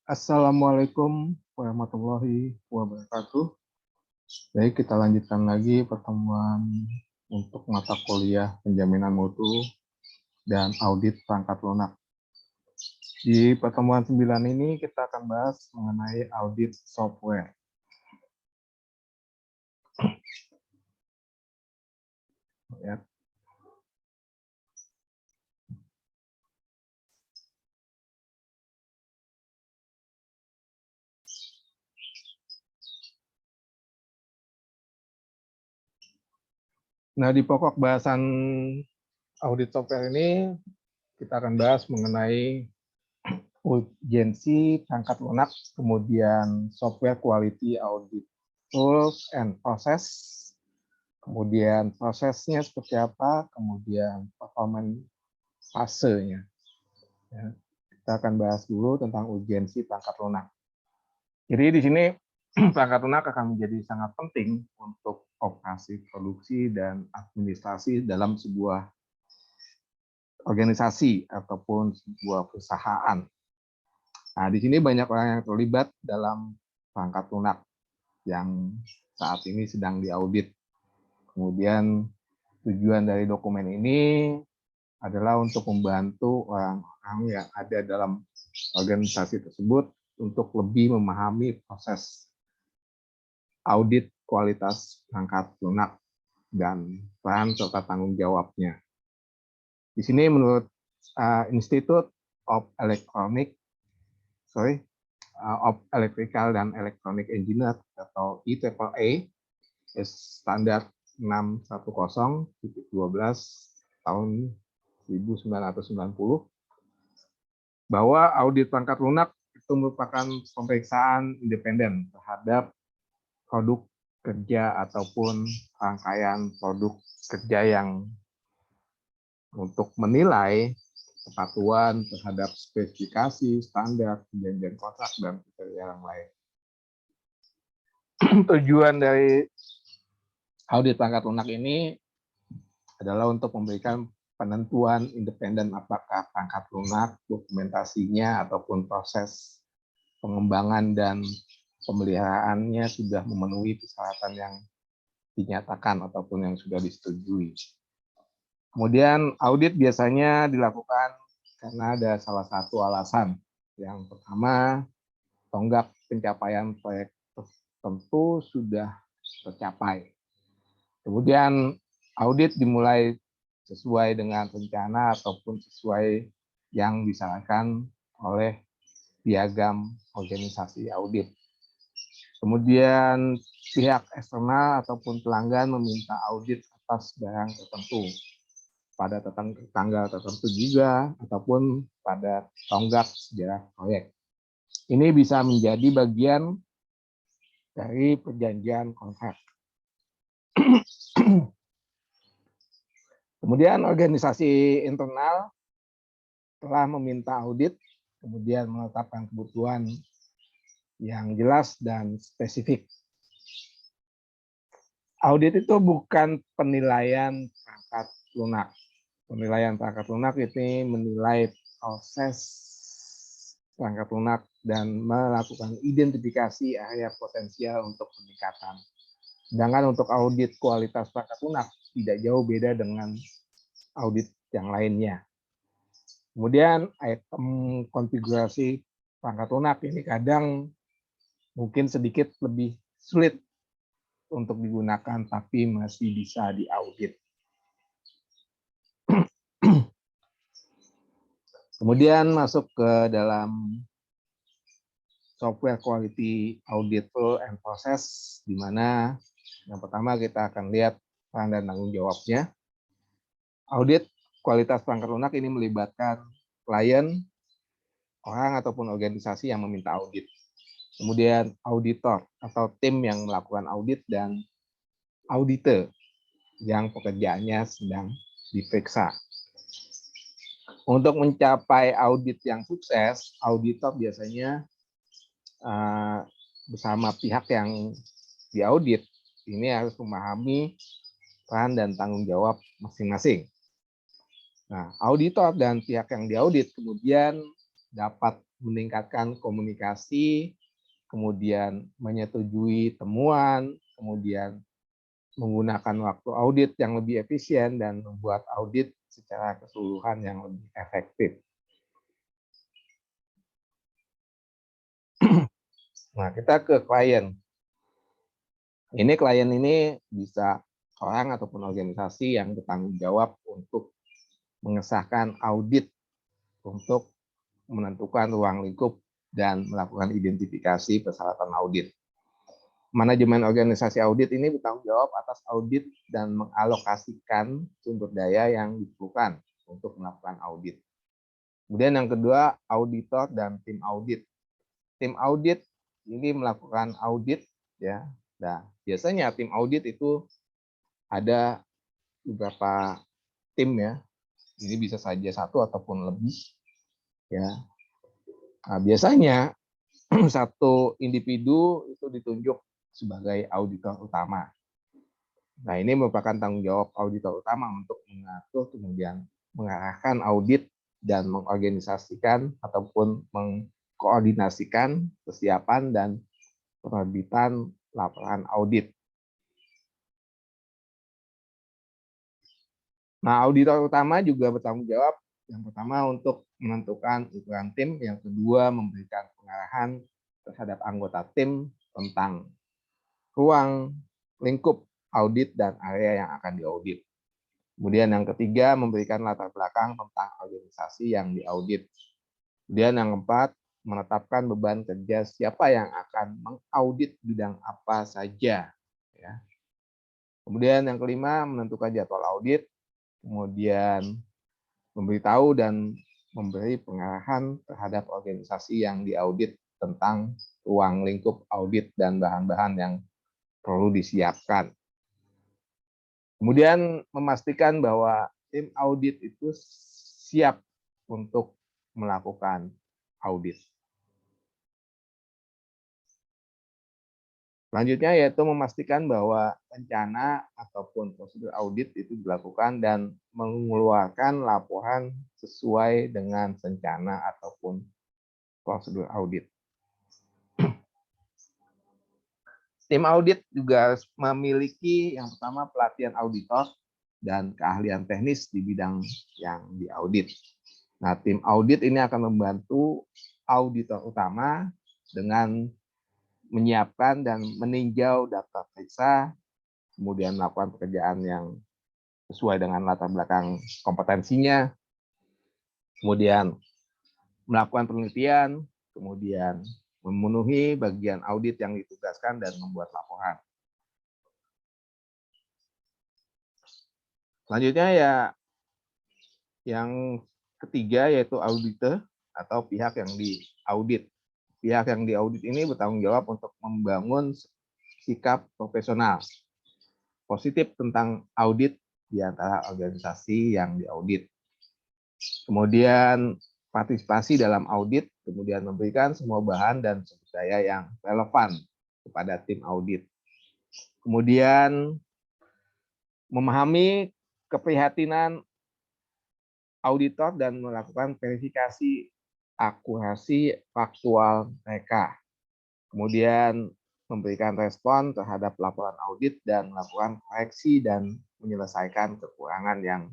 Assalamualaikum warahmatullahi wabarakatuh. Baik, kita lanjutkan lagi pertemuan untuk mata kuliah penjaminan mutu dan audit perangkat lunak. Di pertemuan 9 ini kita akan bahas mengenai audit software. Ya. Nah, di pokok bahasan audit software ini kita akan bahas mengenai urgensi perangkat lunak, kemudian software quality audit tools and process, kemudian prosesnya seperti apa, kemudian performance fasenya. Ya, kita akan bahas dulu tentang urgensi perangkat lunak. Jadi di sini perangkat lunak akan menjadi sangat penting untuk operasi produksi dan administrasi dalam sebuah organisasi ataupun sebuah perusahaan. Nah, di sini banyak orang yang terlibat dalam perangkat lunak yang saat ini sedang diaudit. Kemudian tujuan dari dokumen ini adalah untuk membantu orang-orang yang ada dalam organisasi tersebut untuk lebih memahami proses audit kualitas perangkat lunak dan peran serta tanggung jawabnya. Di sini menurut Institute of Electrical dan Electronic Engineer atau IEEE standar 610.12 tahun 1990 bahwa audit perangkat lunak itu merupakan pemeriksaan independen terhadap produk kerja ataupun rangkaian produk kerja yang untuk menilai kepatuhan terhadap spesifikasi, standar, perjanjian kontrak, dan kriteria yang lain. Tujuan dari audit perangkat lunak ini adalah untuk memberikan penentuan independen apakah perangkat lunak, dokumentasinya, ataupun proses pengembangan dan pemeliharaannya sudah memenuhi persyaratan yang dinyatakan ataupun yang sudah disetujui. Kemudian audit biasanya dilakukan karena ada salah satu alasan. Yang pertama, tonggak pencapaian proyek tertentu sudah tercapai. Kemudian audit dimulai sesuai dengan rencana ataupun sesuai yang disarankan oleh piagam organisasi audit. Kemudian pihak eksternal ataupun pelanggan meminta audit atas barang tertentu pada tanggal tertentu juga ataupun pada tonggak sejarah proyek. Ini bisa menjadi bagian dari perjanjian kontrak. Kemudian organisasi internal telah meminta audit, kemudian menetapkan kebutuhan yang jelas dan spesifik. Audit itu bukan penilaian perangkat lunak. Penilaian perangkat lunak ini menilai proses perangkat lunak dan melakukan identifikasi area potensial untuk peningkatan. Sedangkan untuk audit kualitas perangkat lunak tidak jauh beda dengan audit yang lainnya. Kemudian item konfigurasi perangkat lunak ini kadang mungkin sedikit lebih sulit untuk digunakan, tapi masih bisa diaudit. Kemudian masuk ke dalam software quality audit tool and process, di mana yang pertama kita akan lihat peran dan tanggung jawabnya. Audit kualitas perangkat lunak ini melibatkan klien, orang ataupun organisasi yang meminta audit. Kemudian auditor atau tim yang melakukan audit dan auditor yang pekerjaannya sedang diperiksa. Untuk mencapai audit yang sukses, auditor biasanya bersama pihak yang diaudit ini harus memahami peran dan tanggung jawab masing-masing. Nah, auditor dan pihak yang diaudit kemudian dapat meningkatkan komunikasi, kemudian menyetujui temuan, kemudian menggunakan waktu audit yang lebih efisien, dan membuat audit secara keseluruhan yang lebih efektif. Nah, kita ke klien. Klien ini bisa orang ataupun organisasi yang bertanggung jawab untuk mengesahkan audit untuk menentukan ruang lingkup dan melakukan identifikasi persyaratan audit. Manajemen organisasi audit ini bertanggung jawab atas audit dan mengalokasikan sumber daya yang diperlukan untuk melakukan audit. Kemudian yang kedua, auditor dan tim audit. Tim audit ini melakukan audit, ya. Nah, biasanya tim audit itu ada beberapa tim, ya. Ini bisa saja satu ataupun lebih, ya. Nah, biasanya satu individu itu ditunjuk sebagai auditor utama. Nah, ini merupakan tanggung jawab auditor utama untuk mengatur, kemudian mengarahkan audit dan mengorganisasikan ataupun mengkoordinasikan kesiapan dan penerbitan laporan audit. Nah, auditor utama juga bertanggung jawab yang pertama untuk menentukan ukuran tim, yang kedua memberikan pengarahan terhadap anggota tim tentang ruang lingkup audit dan area yang akan diaudit. Kemudian yang ketiga, memberikan latar belakang tentang organisasi yang diaudit. Kemudian yang keempat, menetapkan beban kerja siapa yang akan mengaudit bidang apa saja. Ya. Kemudian yang kelima, menentukan jadwal audit. Kemudian memberitahu dan memberi pengarahan terhadap organisasi yang diaudit tentang ruang lingkup audit dan bahan-bahan yang perlu disiapkan. Kemudian memastikan bahwa tim audit itu siap untuk melakukan audit. Selanjutnya yaitu memastikan bahwa rencana ataupun prosedur audit itu dilakukan dan mengeluarkan laporan sesuai dengan rencana ataupun prosedur audit. Tim audit juga harus memiliki yang pertama pelatihan auditor dan keahlian teknis di bidang yang diaudit. Nah, tim audit ini akan membantu auditor utama dengan menyiapkan dan meninjau daftar periksa, kemudian melakukan pekerjaan yang sesuai dengan latar belakang kompetensinya, kemudian melakukan penelitian, kemudian memenuhi bagian audit yang ditugaskan dan membuat laporan. Selanjutnya ya yang ketiga yaitu auditor atau pihak yang diaudit. Pihak yang diaudit ini bertanggung jawab untuk membangun sikap profesional positif tentang audit di antara organisasi yang diaudit. Kemudian partisipasi dalam audit, kemudian memberikan semua bahan dan sumber daya yang relevan kepada tim audit. Kemudian memahami keprihatinan auditor dan melakukan verifikasi akurasi faktual mereka. Kemudian memberikan respon terhadap laporan audit dan melakukan koreksi dan menyelesaikan kekurangan yang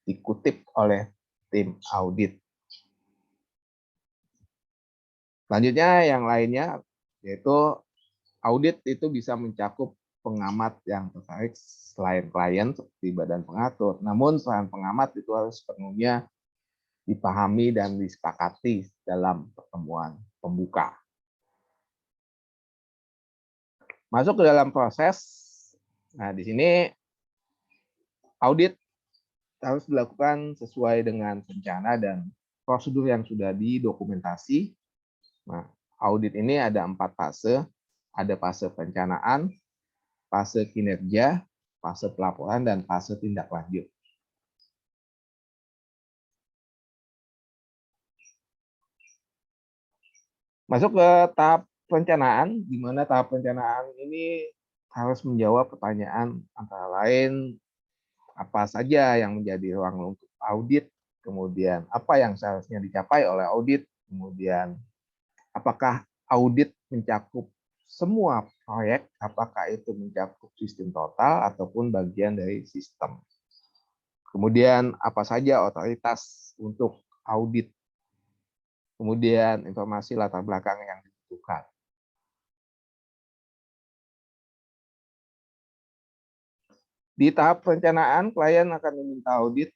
dikutip oleh tim audit. Selanjutnya yang lainnya yaitu audit itu bisa mencakup pengamat yang tertarik selain klien seperti badan pengatur. Namun peran pengamat itu harus sepenuhnya dipahami dan disepakati dalam pertemuan pembuka. Masuk ke dalam proses. Nah, di sini audit harus dilakukan sesuai dengan rencana dan prosedur yang sudah didokumentasi. Nah, audit ini ada 4 fase. Ada fase perencanaan, fase kinerja, fase pelaporan, dan fase tindak lanjut. Masuk ke tahap perencanaan, di mana tahap perencanaan ini harus menjawab pertanyaan antara lain apa saja yang menjadi ruang lingkup audit, kemudian apa yang seharusnya dicapai oleh audit, kemudian Apakah audit mencakup semua proyek, apakah itu mencakup sistem total ataupun bagian dari sistem. Kemudian apa saja otoritas untuk audit. Kemudian informasi latar belakang yang dibutuhkan. Di tahap perencanaan, klien akan meminta audit,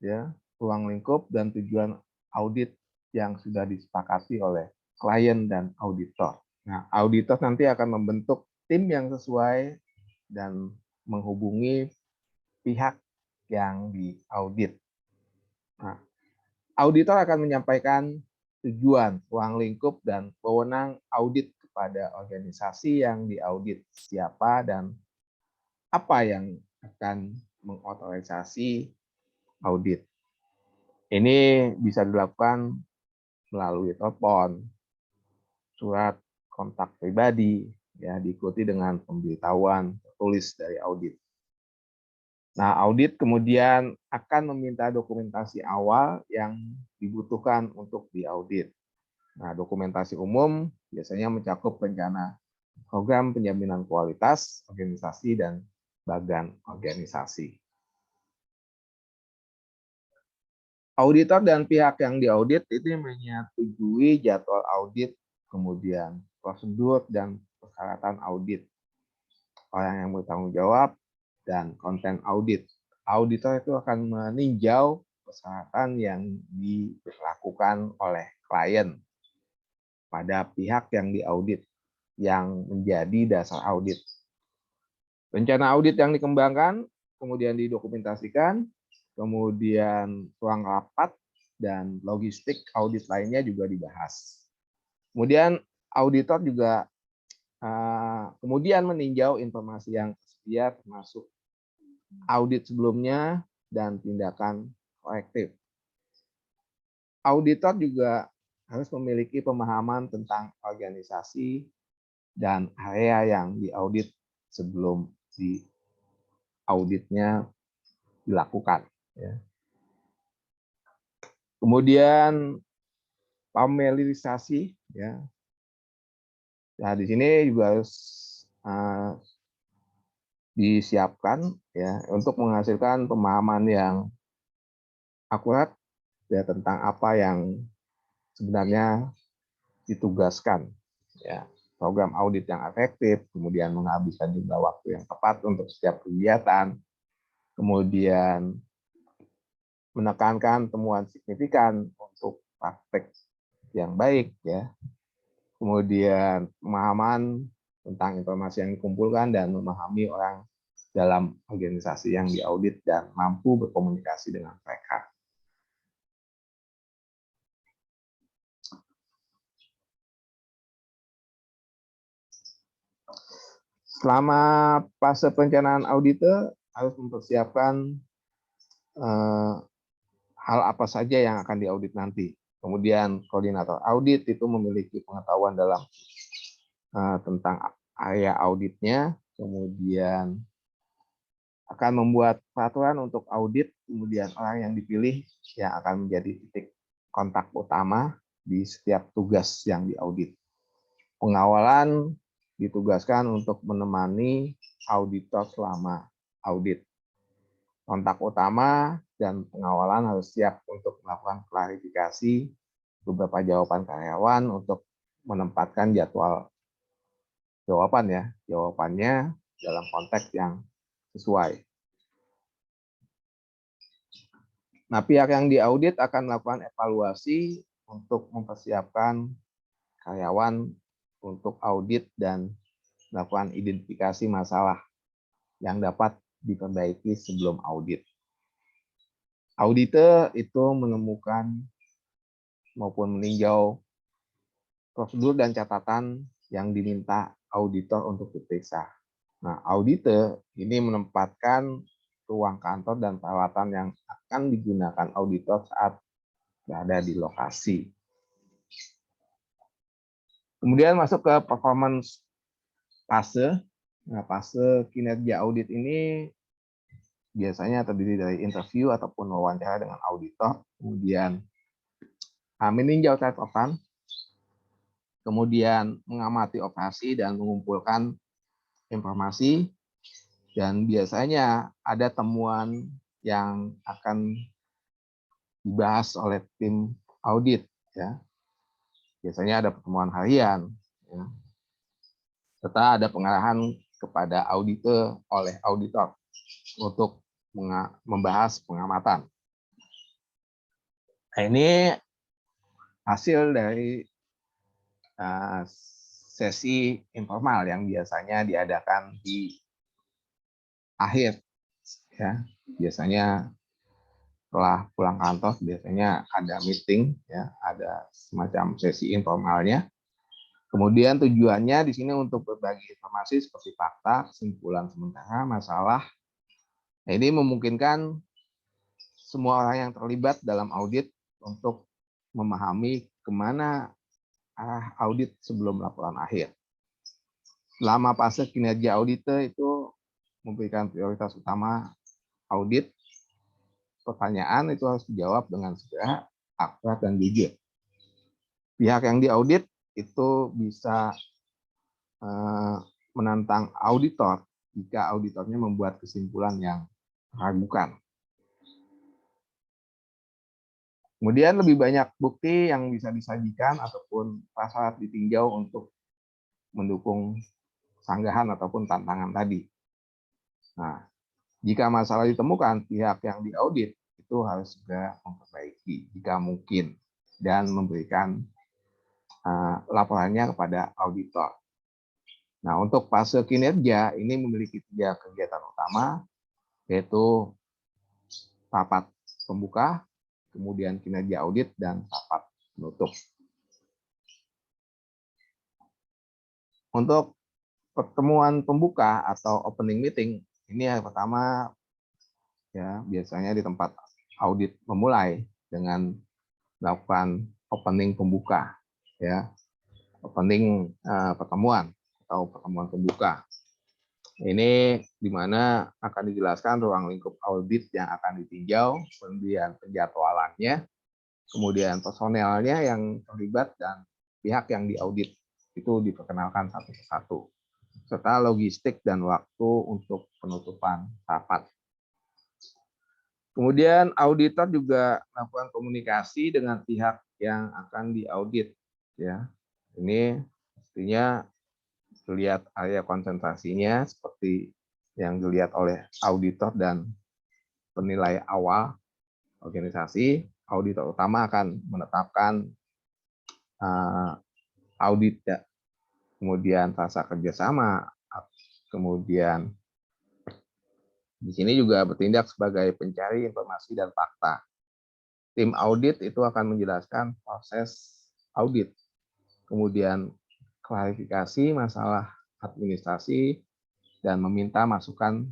ya, ruang lingkup dan tujuan audit yang sudah disepakati oleh klien dan auditor. Nah, auditor nanti akan membentuk tim yang sesuai dan menghubungi pihak yang diaudit. Nah, auditor akan menyampaikan tujuan, ruang lingkup, dan wewenang audit kepada organisasi yang diaudit, siapa dan apa yang akan mengotorisasi audit. Ini bisa dilakukan melalui telepon, surat kontak pribadi, ya, diikuti dengan pemberitahuan tertulis dari audit. Nah, audit kemudian akan meminta dokumentasi awal yang dibutuhkan untuk diaudit. Nah, dokumentasi umum biasanya mencakup rencana program penjaminan kualitas organisasi dan bagan organisasi. Auditor dan pihak yang diaudit itu menyetujui jadwal audit, kemudian prosedur dan persyaratan audit, orang yang bertanggung jawab, dan konten audit. Auditor itu akan meninjau persyaratan yang dilakukan oleh klien pada pihak yang diaudit, yang menjadi dasar audit. Rencana audit yang dikembangkan, kemudian didokumentasikan, kemudian ruang rapat, dan logistik audit lainnya juga dibahas. Kemudian auditor juga kemudian meninjau informasi yang tersedia termasuk audit sebelumnya dan tindakan korektif. Auditor juga harus memiliki pemahaman tentang organisasi dan area yang diaudit sebelum auditnya dilakukan. Ya. Kemudian familiarisasi, ya. Nah, di sini juga harus disiapkan, ya, untuk menghasilkan pemahaman yang akurat, ya, tentang apa yang sebenarnya ditugaskan, ya. Program audit yang efektif, kemudian menghabiskan jumlah waktu yang tepat untuk setiap kegiatan, kemudian menekankan temuan signifikan untuk praktek yang baik, ya. Kemudian pemahaman tentang informasi yang dikumpulkan dan memahami orang dalam organisasi yang diaudit dan mampu berkomunikasi dengan mereka. Selama fase perencanaan auditor harus mempersiapkan hal apa saja yang akan diaudit nanti. Kemudian koordinator audit itu memiliki pengetahuan dalam tentang area auditnya, kemudian akan membuat peraturan untuk audit, kemudian orang yang dipilih yang akan menjadi titik kontak utama di setiap tugas yang diaudit. Pengawalan ditugaskan untuk menemani auditor selama audit. Kontak utama dan pengawalan harus siap untuk melakukan klarifikasi beberapa jawaban karyawan untuk menempatkan jawabannya dalam konteks yang sesuai. Nah, pihak yang diaudit akan melakukan evaluasi untuk mempersiapkan karyawan untuk audit dan melakukan identifikasi masalah yang dapat diperbaiki sebelum audit. Auditor itu menemukan maupun meninjau prosedur dan catatan yang diminta auditor untuk diperiksa. Nah, auditor ini menempatkan ruang kantor dan peralatan yang akan digunakan auditor saat berada di lokasi. Kemudian masuk ke performance fase. Nah, fase kinerja audit ini biasanya terdiri dari interview ataupun wawancara dengan auditor, kemudian meninjau catatan, kemudian mengamati operasi dan mengumpulkan informasi, dan biasanya ada temuan yang akan dibahas oleh tim audit, ya. Biasanya ada pertemuan harian, ya, serta ada pengarahan kepada auditor oleh auditor untuk membahas pengamatan. Nah, ini hasil dari sesi informal yang biasanya diadakan di akhir, ya. Biasanya setelah pulang kantor biasanya ada meeting, ya, ada semacam sesi informalnya. Kemudian tujuannya di sini untuk berbagi informasi seperti fakta, kesimpulan sementara, masalah. Nah, ini memungkinkan semua orang yang terlibat dalam audit untuk memahami kemana arah audit sebelum laporan akhir. Selama fase kinerja auditor itu memberikan prioritas utama audit, pertanyaan itu harus dijawab dengan segera, akurat, dan jujur. Pihak yang diaudit itu bisa menantang auditor jika auditornya membuat kesimpulan yang meragukan. Kemudian lebih banyak bukti yang bisa disajikan ataupun prasyarat ditinjau untuk mendukung sanggahan ataupun tantangan tadi. Nah, jika masalah ditemukan, pihak yang diaudit itu harus segera memperbaiki jika mungkin dan memberikan laporannya kepada auditor. Nah, untuk fase kinerja ini memiliki 3 kegiatan utama, yaitu rapat pembuka, kemudian kinerja audit, dan rapat penutup. Untuk pertemuan pembuka atau opening meeting, ini yang pertama, ya, biasanya di tempat audit memulai dengan melakukan opening pembuka, ya, opening pertemuan atau pertemuan pembuka. Ini di mana akan dijelaskan ruang lingkup audit yang akan ditinjau, kemudian penjadwalannya, kemudian personelnya yang terlibat, dan pihak yang diaudit itu diperkenalkan satu persatu, serta logistik dan waktu untuk penutupan rapat. Kemudian auditor juga melakukan komunikasi dengan pihak yang akan diaudit, ya. Ini pastinya dilihat area konsentrasinya seperti yang dilihat oleh auditor dan penilai awal organisasi. Auditor utama akan menetapkan audit, ya, kemudian rasa kerjasama, kemudian di sini juga bertindak sebagai pencari informasi dan fakta. Tim audit itu akan menjelaskan proses audit, kemudian klarifikasi masalah administrasi, dan meminta masukan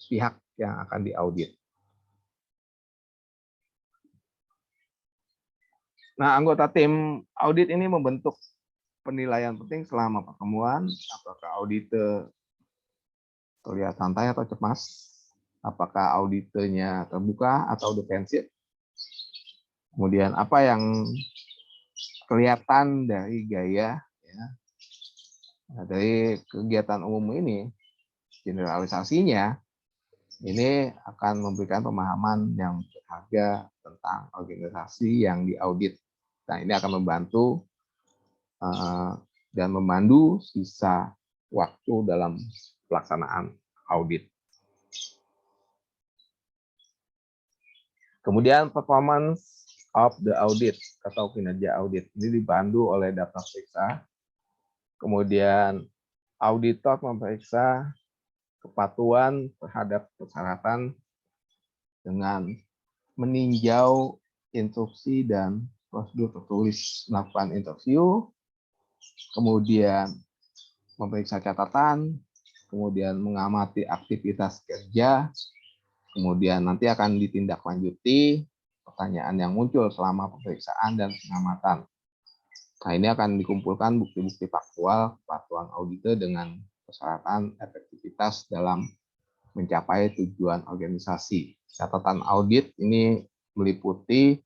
pihak yang akan diaudit. Nah, anggota tim audit ini membentuk penilaian penting selama pertemuan. Apakah auditor terlihat santai atau cemas? Apakah auditornya terbuka atau defensif? Kemudian apa yang kelihatan dari gaya, ya, dari kegiatan umum ini, generalisasinya ini akan memberikan pemahaman yang berharga tentang organisasi yang diaudit. Nah, ini akan membantu dan memandu sisa waktu dalam pelaksanaan audit. Kemudian performance of the audit atau kinerja audit ini dipandu oleh daftar periksa. Kemudian auditor memeriksa kepatuhan terhadap persyaratan dengan meninjau instruksi dan prosedur tertulis melakukan interview, kemudian memeriksa catatan, kemudian mengamati aktivitas kerja, kemudian nanti akan ditindaklanjuti pertanyaan yang muncul selama pemeriksaan dan pengamatan. Nah, ini akan dikumpulkan bukti-bukti faktual kepatuhan auditor dengan persyaratan efektivitas dalam mencapai tujuan organisasi. Catatan audit ini meliputi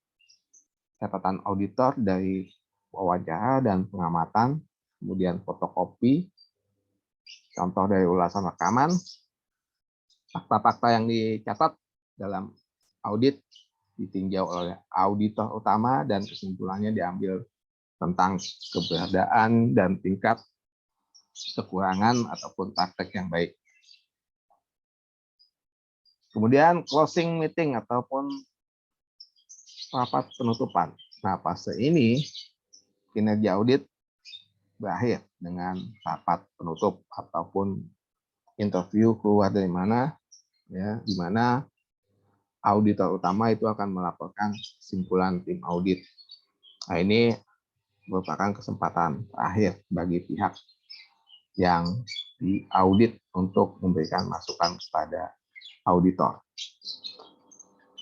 catatan auditor dari wawancara dan pengamatan, kemudian fotokopi, contoh dari ulasan rekaman, fakta-fakta yang dicatat dalam audit ditinjau oleh auditor utama dan kesimpulannya diambil tentang keberadaan dan tingkat kekurangan ataupun praktek yang baik. Kemudian closing meeting ataupun rapat penutupan. Nah, fase ini kinerja audit berakhir dengan rapat penutup ataupun interview keluar dari mana, ya, di mana auditor utama itu akan melaporkan kesimpulan tim audit. Nah, ini merupakan kesempatan terakhir bagi pihak yang diaudit untuk memberikan masukan kepada auditor.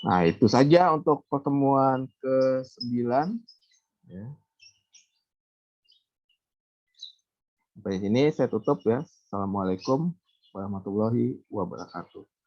Nah, itu saja untuk pertemuan ke-9. Ya. Sampai sini saya tutup ya. Assalamualaikum warahmatullahi wabarakatuh.